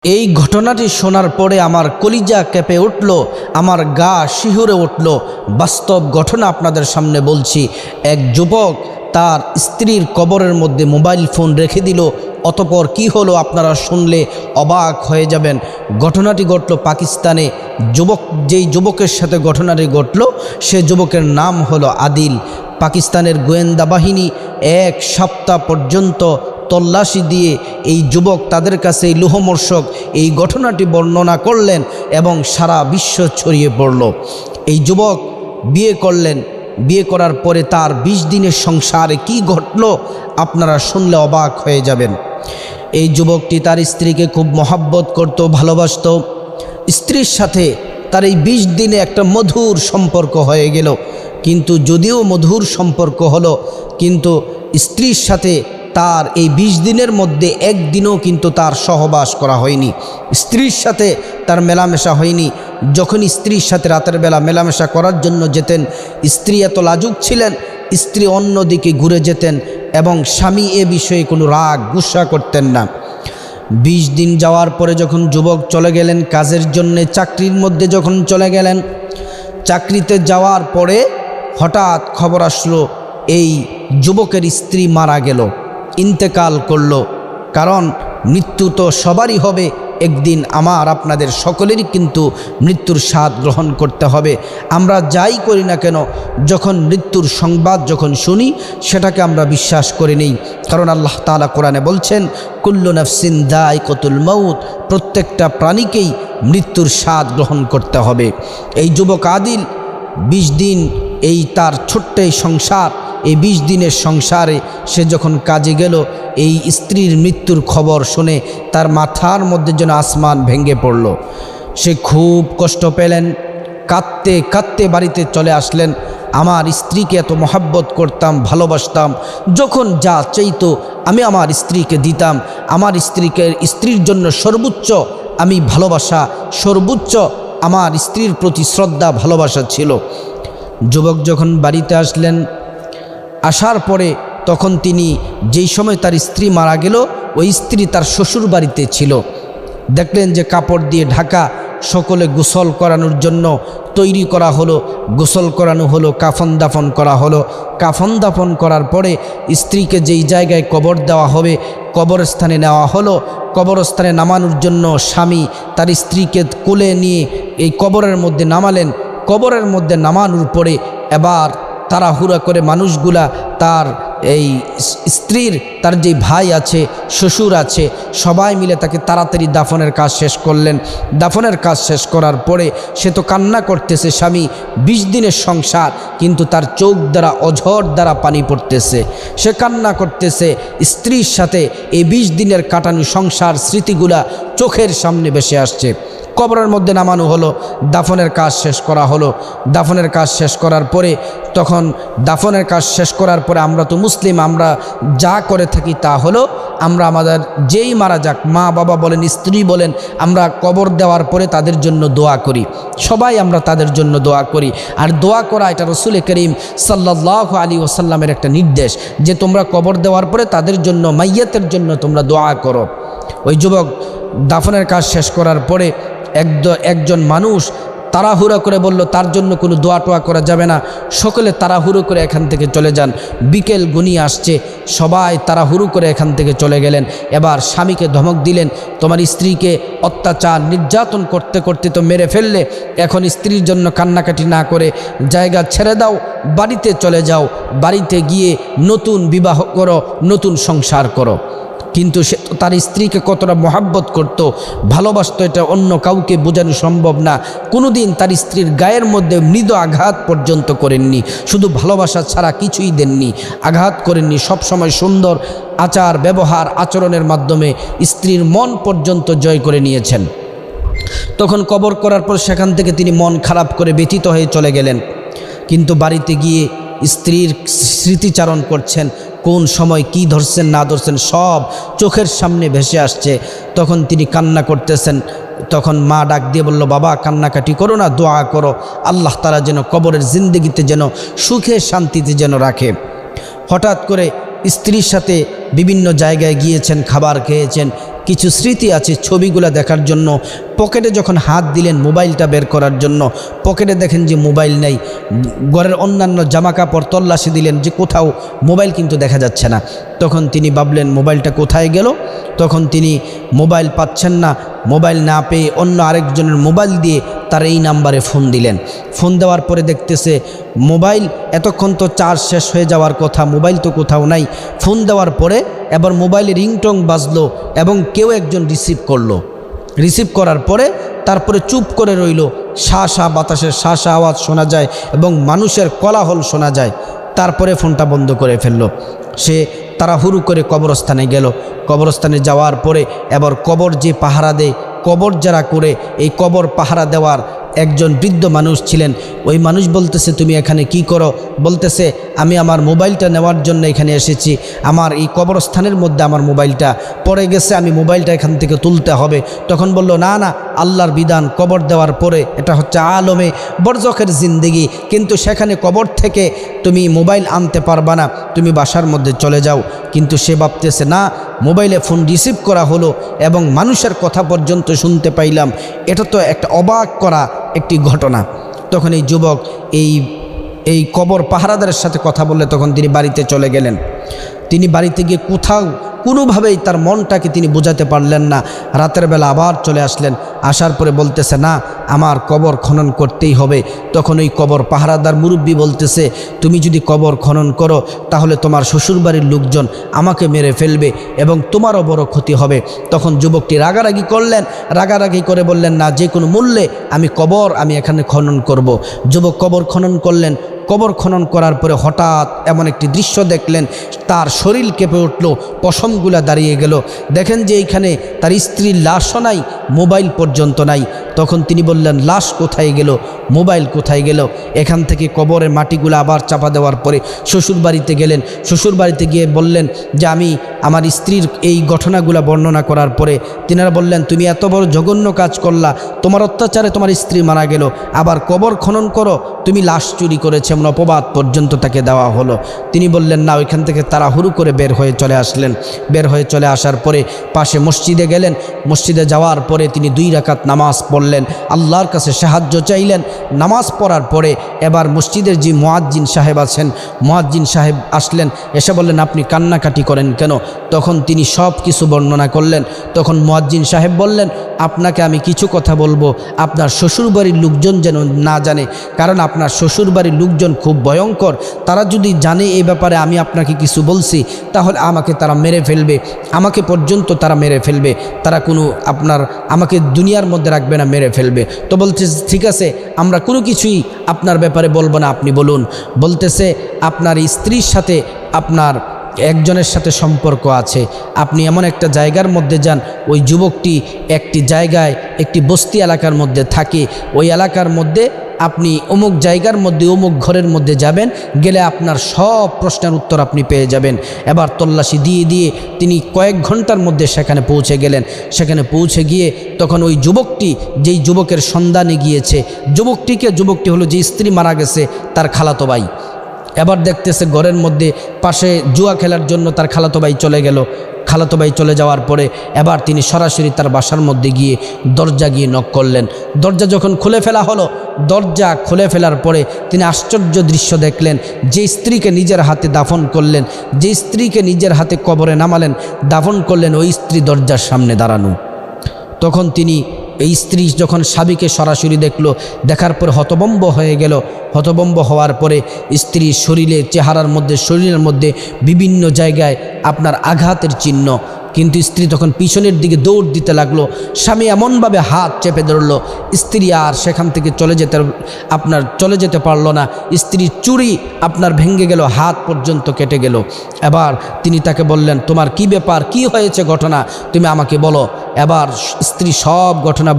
এই ঘটনাটি শোনার পরে আমার কলিজা কেঁপে উঠল, আমার গা শিহরে উঠল। বাস্তব ঘটনা আপনাদের সামনে বলছি। এক যুবক তার স্ত্রীর কবরের মধ্যে মোবাইল ফোন রেখে দিল। অতঃপর কি হলো আপনারা শুনলে অবাক হয়ে যাবেন। ঘটনাটি ঘটল পাকিস্তানে। যেই যুবকের সাথে ঘটনাটি ঘটল সে যুবকের নাম হলো আদিল। পাকিস্তানের গোয়েন্দা বাহিনী এক সপ্তাহ পর্যন্ত তল্লাশি দিয়ে এই যুবক তাদের কাছে এই লোহমর্ষক এই ঘটনাটি বর্ণনা করলেন এবং সারা বিশ্ব ছড়িয়ে পড়ল। এই যুবক বিয়ে করলেন। বিয়ে করার পরে তার 20 দিনের সংসারে কি ঘটল আপনারা শুনলে অবাক হয়ে যাবেন। এই যুবকটি তার স্ত্রীকে খুব মহাব্বত করত, ভালোবাসত। স্ত্রীর সাথে তার এই 20 দিনে একটা মধুর সম্পর্ক হয়ে গেল। কিন্তু যদিও মধুর সম্পর্ক হলো, কিন্তু স্ত্রীর সাথে তার এই 20 দিনের মধ্যে একদিনও কিন্তু তার সহবাস করা হয়নি, স্ত্রীর সাথে তার মেলামেশা হয়নি। যখন স্ত্রীর সাথে রাতের বেলা মেলামেশা করার জন্য যেতেন, স্ত্রী এত লাজুক ছিলেন, স্ত্রী অন্যদিকে ঘুরে যেতেন এবং স্বামী এ বিষয়ে কোনো রাগ গুসা করতেন না। 20 দিন যাওয়ার পরে যখন যুবক চলে গেলেন কাজের জন্যে, চাকরির মধ্যে যখন চলে গেলেন, চাকরিতে যাওয়ার পরে হঠাৎ খবর আসলো এই যুবকের স্ত্রী মারা গেল, ইন্তেকাল করল। কারণ মৃত্যু তো সবারই হবে একদিন, আমার আপনাদের সকলেরই কিন্তু মৃত্যুর স্বাদ গ্রহণ করতে হবে। আমরা যাই করি না কেন, যখন মৃত্যুর সংবাদ যখন শুনি সেটাকে আমরা বিশ্বাস করে নেই। কারণ আল্লাহ তাআলা কোরআনে বলছেন, কুল্লু নাফসিন যায়কাতুল মাউত, প্রত্যেকটা প্রাণীকেই মৃত্যুর স্বাদ গ্রহণ করতে হবে। এই যুবক আদিল 20 দিন এই তার ছোট্ট এই সংসার, এই 20 দিনের সংসারে সে যখন কাজে গেল, এই স্ত্রীর মৃত্যুর খবর শুনে তার মাথার মধ্যে যেন আসমান ভেঙে পড়ল। সে খুব কষ্ট পেলেন, কাঁদতে কাঁদতে বাড়িতে চলে আসলেন। আমার স্ত্রীকে এত মহাব্বত করতাম, ভালোবাসতাম, যখন যা চাইতো আমি আমার স্ত্রীকে দিতাম। আমার স্ত্রীর জন্য সর্বোচ্চ আমি ভালোবাসা, সর্বোচ্চ আমার স্ত্রীর প্রতি শ্রদ্ধা ভালোবাসা ছিল। যুবক যখন বাড়িতে আসলেন, আসার পরে তখন তিনি যেই সময় তার স্ত্রী মারা গেল, ওই স্ত্রী তার শ্বশুর বাড়িতে ছিল। দেখলেন যে কাপড় দিয়ে ঢাকা, সকলে গোসল করানোর জন্য তৈরি করা হলো, গোসল করানো হলো, কাফন দাফন করা হলো। কাফন দাফন করার পরে স্ত্রীকে যেই জায়গায় কবর দেওয়া হবে কবরস্থানে নেওয়া হলো। কবরস্থানে নামানোর জন্য স্বামী তার স্ত্রীকে কোলে নিয়ে এই কবরের মধ্যে নামালেন। কবরের মধ্যে নামানোর পরে এবার তাড়াহুড়া করে মানুষগুলা তার এই স্ত্রীর তার যে ভাই আছে, শ্বশুর আছে, সবাই মিলে তাকে তাড়াতাড়ি দাফনের কাজ শেষ করলেন। দাফনের কাজ শেষ করার পরে সে তো কান্না করতেছে, স্বামী 20 দিনের সংসার, কিন্তু তার চোখ দ্বারা অঝর দ্বারা পানি পড়তেছে। সে কান্না করতেছে, স্ত্রীর সাথে এই 20 দিনের কাটানো সংসার স্মৃতিগুলা চোখের সামনে ভেসে আসছে। কবরের মধ্যে নামানো হলো, দাফনের কাজ শেষ করা হলো। দাফনের কাজ শেষ করার পরে তখন দাফনের কাজ শেষ করার পরে আমরা তো মুসলিম, আমরা যা করে থাকি তা হলো আমরা আমাদের যেই মারা যাক, মা বাবা বলেন, স্ত্রী বলেন, আমরা কবর দেওয়ার পরে তাদের জন্য দোয়া করি। সবাই আমরা তাদের জন্য দোয়া করি। আর দোয়া করা এটা রাসূল করিম সাল্লাল্লাহু আলাইহি ওয়াসাল্লামের একটা নির্দেশ যে তোমরা কবর দেওয়ার পরে তাদের জন্য, মাইয়াতের জন্য তোমরা দোয়া করো। ওই যুবক দাফনের কাজ শেষ করার পরে একজন মানুষ তাড়াহুড়ো করে বলল তার জন্য কোনো দোয়া টোয়া করা যাবে না, সকলে তাড়াহুড়ো করে এখান থেকে চলে যান। বিকেল ঘনিয়ে আসছে, সবাই তাড়াহুড়ো করে এখান থেকে চলে গেলেন। এবার স্বামীকে ধমক দিলেন, তোমার স্ত্রীকে অত্যাচার নির্যাতন করতে করতে তো মেরে ফেললে, এখন স্ত্রীর জন্য কান্নাকাটি না করে জায়গা ছেড়ে দাও, বাড়িতে চলে যাও, বাড়িতে গিয়ে নতুন বিবাহ করো, নতুন সংসার করো। কিন্তু সে তার স্ত্রীকে কতটা মহাব্বত করত, ভালোবাসত, এটা অন্য কাউকে বোঝানো সম্ভব না। কোনোদিন তার স্ত্রীর গায়ের মধ্যে মৃদু আঘাত পর্যন্ত করেননি, শুধু ভালোবাসা ছাড়া কিছুই দেননি, আঘাত করেননি। সবসময় সুন্দর আচার ব্যবহার আচরণের মাধ্যমে স্ত্রীর মন পর্যন্ত জয় করে নিয়েছেন। তখন কবর করার পর সেখান থেকে তিনি মন খারাপ করে ব্যথিত হয়ে চলে গেলেন। কিন্তু বাড়িতে গিয়ে স্ত্রীর স্মৃতিচারণ করছেন, কোন সময় কি ধরছেন না ধরছেন সব চোখের সামনে ভেসে আসছে। তখন তিনি কান্না করতেছেন। তখন মা ডাক দিয়ে বলল, বাবা কান্নাকাটি করো না, দোয়া করো, আল্লাহ তাআলা যেন কবরের জিন্দগিতে যেন সুখে শান্তিতে যেন রাখে। হঠাৎ করে স্ত্রীর সাথে বিভিন্ন জায়গায় গিয়েছেন, খাবার খেয়েছেন, কিছু স্মৃতি আছে ছবিগুলো দেখার জন্য। পকেটে যখন হাত দিলেন মোবাইলটা বের করার জন্য, পকেটে দেখেন যে মোবাইল নেই। ঘরের অন্যান্য জামাকাপড় তল্লাশি দিলেন যে কোথাও মোবাইল কিন্তু দেখা যাচ্ছে না। তখন তিনি ভাবলেন মোবাইলটা কোথায় গেল। তখন তিনি মোবাইল পাচ্ছেন না, মোবাইল না পেয়ে অন্য আরেকজনের মোবাইল দিয়ে তার এই নাম্বারে ফোন দিলেন। ফোন দেওয়ার পরে দেখতেছে মোবাইল এতক্ষণ তো চার্জ শেষ হয়ে যাওয়ার কথা, মোবাইল তো কোথাও নাই। ফোন দেওয়ার পরে এবার মোবাইলে রিংটং বাজলো এবং কেউ একজন রিসিভ করলো। রিসিভ করার পরে তারপরে চুপ করে রইল। শা শা বাতাসের শা শা আওয়াজ শোনা যায় এবং মানুষের কোলাহল শোনা যায়। তারপরে ফোনটা বন্ধ করে ফেলল। সে তাড়াহুড়ো করে কবরস্থানে গেল। কবরস্থানে যাওয়ার পরে এবার কবর যে পাহারা দেয়, কবর যারা করে, এই কবর পাহারা দেওয়ার একজন বৃদ্ধ মানুষ ছিলেন। ওই মানুষ বলতেছে তুমি এখানে কি করো? বলতেছে আমি আমার মোবাইলটা নেওয়ার জন্য এখানে এসেছি। আমার এই কবরস্থানের মধ্যে আমার মোবাইলটা পড়ে গেছে, আমি মোবাইলটা এখান থেকে তুলতে হবে। তখন বলল না না, আল্লাহর বিধান, কবর দেওয়ার পরে এটা হচ্ছে আলমে বরজখের জিন্দেগি, কিন্তু সেখানে কবর থেকে তুমি মোবাইল আনতে পারবা না, তুমি বাসার মধ্যে চলে যাও। কিন্তু সে ভাবতেছে না, মোবাইলে ফোন রিসিভ করা হলো এবং মানুষের কথা পর্যন্ত শুনতে পাইলাম, এটা তো একটা অবাক করা একটি ঘটনা। তখন এই যুবক এই কবর পাহারাদারের সাথে কথা বললে তখন তিনি বাড়িতে চলে গেলেন। তিনি বাড়িতে গিয়ে কোথাও কোনোভাবেই তার মনটাকে তিনি বোঝাতে পারলেন না। রাতের বেলা আবার চলে আসলেন। আসার পরে বলতেছে না, আমার কবর খনন করতেই হবে। তখন ওই কবর পাহারাদার মুরব্বী বলতেছে তুমি যদি কবর খনন করো তাহলে তোমার শ্বশুরবাড়ির লোকজন আমাকে মেরে ফেলবে এবং তোমারও বড় ক্ষতি হবে। তখন যুবকটি রাগারাগি করলেন, রাগারাগি করে বললেন না, যে কোনো মূল্যে আমি এখানে খনন করব। যুবক কবর খনন করলেন। কবর খনন করার পরে হঠাৎ এমন একটি দৃশ্য দেখলেন, তার শরীর কেঁপে উঠল, পশমগুলা দাঁড়িয়ে গেল। দেখেন যে এইখানে তার স্ত্রীর লাশও নাই, মোবাইল পর্যন্ত নাই। তখন তিনি বললেন লাশ কোথায় গেল, মোবাইল কোথায় গেল? এখান থেকে কবরের মাটিগুলো আবার চাপা দেওয়ার পরে শ্বশুরবাড়িতে গেলেন। শ্বশুরবাড়িতে গিয়ে বললেন যে আমি আমার স্ত্রীর এই ঘটনাগুলো বর্ণনা করার পরে তিনারা বললেন তুমি এত বড় জঘন্য কাজ করলা, তোমার অত্যাচারে তোমার স্ত্রী মারা গেল, আবার কবর খনন করো, তুমি লাশ চুরি করেছে, এমন অপবাদ পর্যন্ত তাকে দেওয়া হলো। তিনি বললেন না, ওইখান থেকে তাড়াহুড়ো করে বের হয়ে চলে আসলেন। বের হয়ে চলে আসার পরে পাশে মসজিদে গেলেন। মসজিদে যাওয়ার পরে তিনি 2 রাকাত নামাজ পড়লেন, আল্লাহর কাছে সাহায্য চাইলেন। নামাজ পড়ার পরে এবার মসজিদের যে মুয়াজ্জিন সাহেব আছেন, মুয়াজ্জিন সাহেব আসলেন, এসে বললেন আপনি কান্নাকাটি করেন কেন? তখন তিনি সব কিছু বর্ণনা করলেন। তখন মুয়াজ্জিন সাহেব বললেন আপনাকে আমি কিছু কথা বলবো, আপনার শ্বশুরবাড়ির লোকজন যেন না জানে, কারণ আপনার শ্বশুরবাড়ির লোকজন খুব ভয়ঙ্কর। তারা যদি জানে এই ব্যাপারে আমি আপনাকে কিছু বলছি তাহলে আমাকে তারা মেরে ফেলবে, আমাকে পর্যন্ত তারা মেরে ফেলবে, তারা আমাকে দুনিয়ার মধ্যে রাখবে না, মেরে ফেলবে। তো বলছে ঠিক আছে, আমরা কোনো কিছুই আপনার ব্যাপারে বলবো না, আপনি বলুন। বলতেছে আপনার স্ত্রীর সাথে আপনার একজনের সাথে সম্পর্ক আছে, আপনি এমন একটা জায়গার মধ্যে যান, ওই যুবকটি একটি জায়গায় একটি বস্তি এলাকার মধ্যে থাকে, ওই এলাকার মধ্যে আপনি অমুক জায়গার মধ্যে অমুক ঘরের মধ্যে যাবেন, গেলে আপনার সব প্রশ্নের উত্তর আপনি পেয়ে যাবেন। এবার তল্লাশি দিয়ে দিয়ে তিনি কয়েক ঘন্টার মধ্যে সেখানে পৌঁছে গেলেন। সেখানে পৌঁছে গিয়ে তখন ওই যুবকটি, যেই যুবকের সন্ধানে গিয়েছে, যুবকটি হলো যে স্ত্রী মারা গেছে তার খালাতো ভাই। এবার দেখতেছে ঘরের মধ্যে পাশে জুয়া খেলার জন্য তার খালাতো ভাই চলে গেল। খালাতো ভাই চলে যাওয়ার পরে এবার তিনি সরাসরি তার বাসার মধ্যে গিয়ে দরজা গিয়ে নক করলেন। দরজা যখন খুলে ফেলা হলো, দরজা খুলে ফেলার পরে তিনি আশ্চর্য দৃশ্য দেখলেন। যে স্ত্রীকে নিজের হাতে দাফন করলেন, যে স্ত্রীকে নিজের হাতে কবরে নামালেন, দাফন করলেন, ওই স্ত্রী দরজার সামনে দাঁড়ানো। তখন তিনি এই স্ত্রী যখন স্বামীকে সরাসরি দেখলো, দেখার পর হতভম্ব হয়ে গেল। হতভম্ব হওয়ার পরে স্ত্রীর শরীরের মধ্যে বিভিন্ন জায়গায় আপনার আঘাতের চিহ্ন, কিন্তু স্ত্রী তখন পিছনের দিকে দৌড় দিতে লাগলো। স্বামী এমনভাবে হাত চেপে ধরলো, স্ত্রী আর সেখান থেকে চলে যেতে পারলো না। স্ত্রীর চুড়ি আপনার ভেঙে গেল, হাত পর্যন্ত কেটে গেল। এবার তিনি তাকে বললেন তোমার কি ব্যাপার, কি হয়েছে ঘটনা, তুমি আমাকে বলো। এবার স্ত্রী সব ঘটনা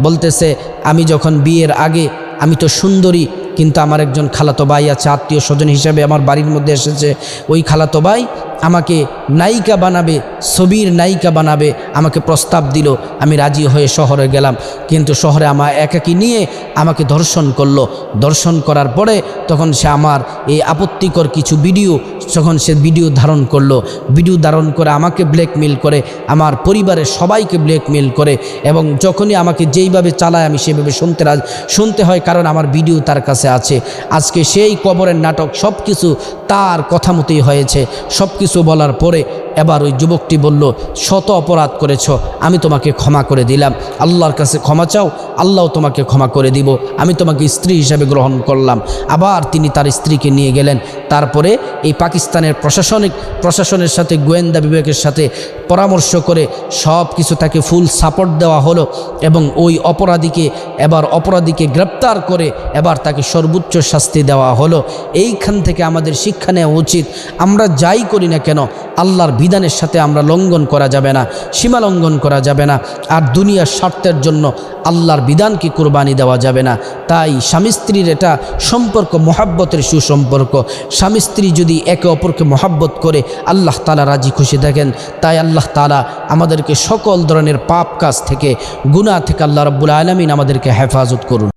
বলতেছে আমি যখন বিয়ের আগে, আমি তো সুন্দরী, কিন্তু আমার একজন খালাতো ভাই আছে, আত্মীয় স্বজন হিসেবে আমার বাড়ির মধ্যে এসেছে। ওই খালাতো ভাই আমাকে নায়িকা বানাবে, ছবির নায়িকা বানাবে, আমাকে প্রস্তাব দিল। আমি রাজি হয়ে শহরে গেলাম, কিন্তু শহরে আমার একাকী নিয়ে আমাকে ধর্ষণ করলো। ধর্ষণ করার পরে তখন সে আমার এই আপত্তিকর কিছু ভিডিও, যখন সে ভিডিও ধারণ করলো, ভিডিও ধারণ করে আমাকে ব্ল্যাকমেল করে, আমার পরিবারের সবাইকে ব্ল্যাকমেল করে, এবং যখনই আমাকে যেইভাবে চালায় আমি সেভাবে শুনতে হয়, কারণ আমার ভিডিও তার কাছে আছে। আজকে সেই কবরের নাটক সব কিছু তার কথা মতোই হয়েছে। সব কিছু বলার পরে এবার ওই যুবকটি বলল, শত অপরাধ করেছ, আমি তোমাকে ক্ষমা করে দিলাম, আল্লাহর কাছে ক্ষমা চাও, আল্লাহ তোমাকে ক্ষমা করে দিব, আমি তোমাকে স্ত্রী হিসাবে গ্রহণ করলাম। আবার তিনি তার স্ত্রীকে নিয়ে গেলেন। তারপরে এই পাকিস্তানের প্রশাসনের সাথে, গোয়েন্দা বিভাগের সাথে পরামর্শ করে সব কিছু তাকে ফুল সাপোর্ট দেওয়া হলো, এবং ওই অপরাধীকে গ্রেপ্তার করে এবার তাকে সর্বোচ্চ শাস্তি দেওয়া হলো। এইখান থেকে আমাদের শিক্ষা নেওয়া উচিত, আমরা যাই করি না কেন আল্লাহর বিধানের সাথে আমরা লঙ্ঘন করা যাবে না, সীমা লঙ্ঘন করা যাবে না, আর দুনিয়ার স্বার্থের জন্য আল্লাহর বিধানকে কুরবানি দেওয়া যাবে না। তাই স্বামী স্ত্রীর এটা সম্পর্ক মহাব্বতের সুসম্পর্ক। স্বামী স্ত্রী যদি একে অপরকে মহাব্বত করে আল্লাহ তাআলা রাজি খুশি থাকেন। তাই আল্লাহ তাআলা আমাদেরকে সকল ধরনের পাপ কাজ থেকে, গুনাহ থেকে আল্লাহ রাব্বুল আলামিন আমাদেরকে হেফাজত করুন।